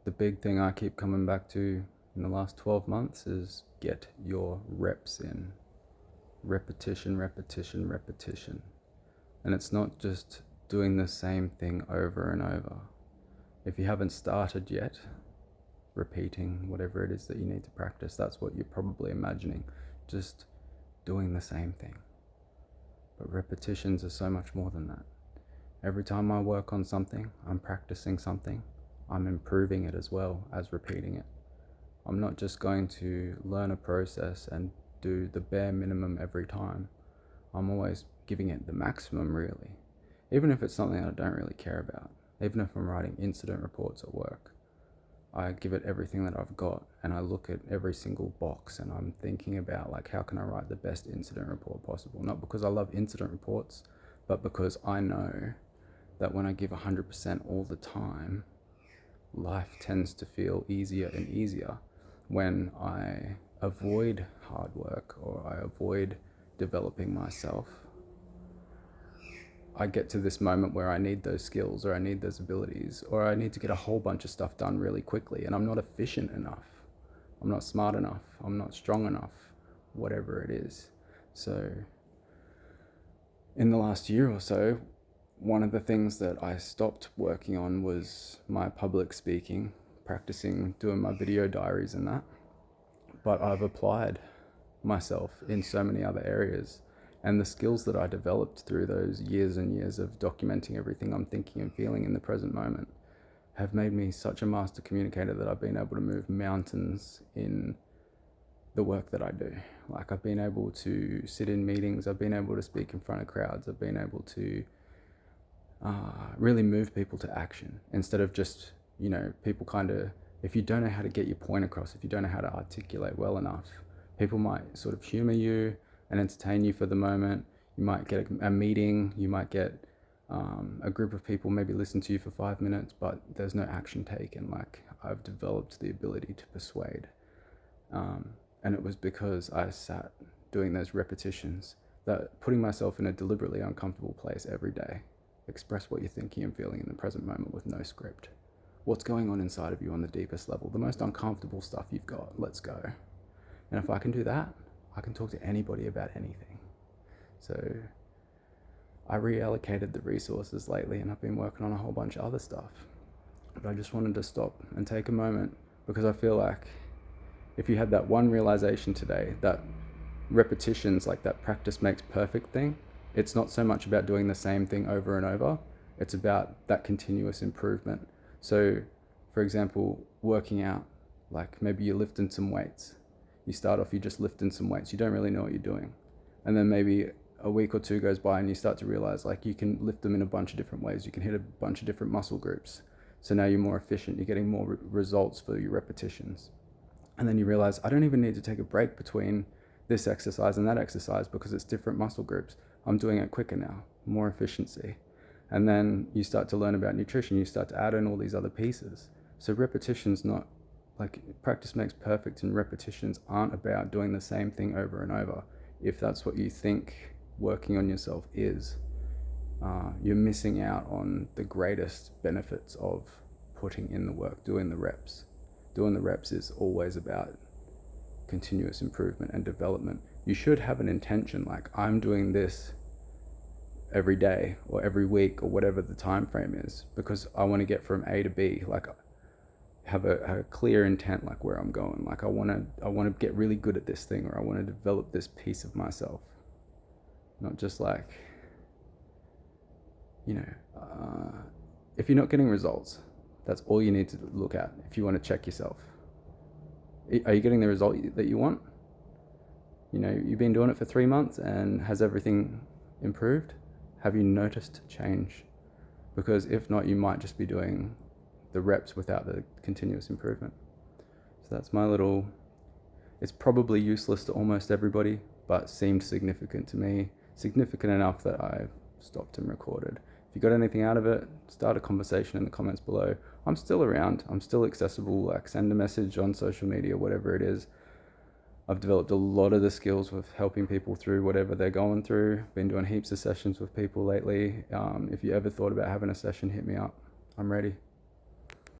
the big thing I keep coming back to in the last 12 months is get your reps in. Repetition, repetition, repetition. And it's not just doing the same thing over and over. If you haven't started yet, repeating whatever it is that you need to practice, that's what you're probably imagining, just doing the same thing. But repetitions are so much more than that. Every time I work on something, I'm practicing something, I'm improving it as well as repeating it. I'm not just going to learn a process and do the bare minimum every time. I'm always giving it the maximum, really. Even if it's something I don't really care about. Even if I'm writing incident reports at work, I give it everything that I've got, and I look at every single box, and I'm thinking about, like, how can I write the best incident report possible? Not because I love incident reports, but because I know that when I give 100% all the time, life tends to feel easier and easier. When I avoid hard work or I avoid developing myself, I get to this moment where I need those skills or I need those abilities or I need to get a whole bunch of stuff done really quickly, and I'm not efficient enough. I'm not smart enough. I'm not strong enough, whatever it is. So in the last year or so, one of the things that I stopped working on was my public speaking, practicing doing my video diaries and that. But I've applied myself in so many other areas. And the skills that I developed through those years and years of documenting everything I'm thinking and feeling in the present moment have made me such a master communicator that I've been able to move mountains in the work that I do. Like, I've been able to sit in meetings, I've been able to speak in front of crowds, I've been able to really move people to action instead of just, people kind of, if you don't know how to get your point across, if you don't know how to articulate well enough, people might sort of humor you and entertain you for the moment. You might get a meeting, you might get a group of people maybe listen to you for 5 minutes, but there's no action taken. Like, I've developed the ability to persuade. And it was because I sat doing those repetitions, that putting myself in a deliberately uncomfortable place every day. Express what you're thinking and feeling in the present moment with no script. What's going on inside of you on the deepest level, the most uncomfortable stuff you've got, let's go. And if I can do that, I can talk to anybody about anything. So I reallocated the resources lately, and I've been working on a whole bunch of other stuff. But I just wanted to stop and take a moment, because I feel like if you had that one realization today, that repetitions, like that practice makes perfect thing, it's not so much about doing the same thing over and over, it's about that continuous improvement. So, for example, working out, like maybe you're lifting some weights. You start off, you're just lifting some weights, you don't really know what you're doing. And then maybe a week or two goes by and you start to realize, like, you can lift them in a bunch of different ways, you can hit a bunch of different muscle groups. So now you're more efficient, you're getting more results for your repetitions. And then you realize, I don't even need to take a break between this exercise and that exercise because it's different muscle groups. I'm doing it quicker now, more efficiency. And then you start to learn about nutrition, you start to add in all these other pieces. So repetition's not, like, practice makes perfect, and repetitions aren't about doing the same thing over and over. If that's what you think working on yourself is, you're missing out on the greatest benefits of putting in the work, doing the reps. Doing the reps is always about continuous improvement and development. You should have an intention, like, I'm doing this every day or every week or whatever the time frame is, because I want to get from A to B. Like, have a clear intent, like where I'm going. Like, I want to get really good at this thing, or I want to develop this piece of myself. Not just like, if you're not getting results, that's all you need to look at if you want to check yourself. Are you getting the result that you want? You've been doing it for 3 months, and has everything improved? Have you noticed change? Because if not, you might just be doing the reps without the continuous improvement. So that's my little, it's probably useless to almost everybody, but seemed significant to me, significant enough that I stopped and recorded. If you got anything out of it, start a conversation in the comments below. I'm still around, I'm still accessible, like send a message on social media, whatever it is. I've developed a lot of the skills with helping people through whatever they're going through. Been doing heaps of sessions with people lately. If you ever thought about having a session, hit me up. I'm ready.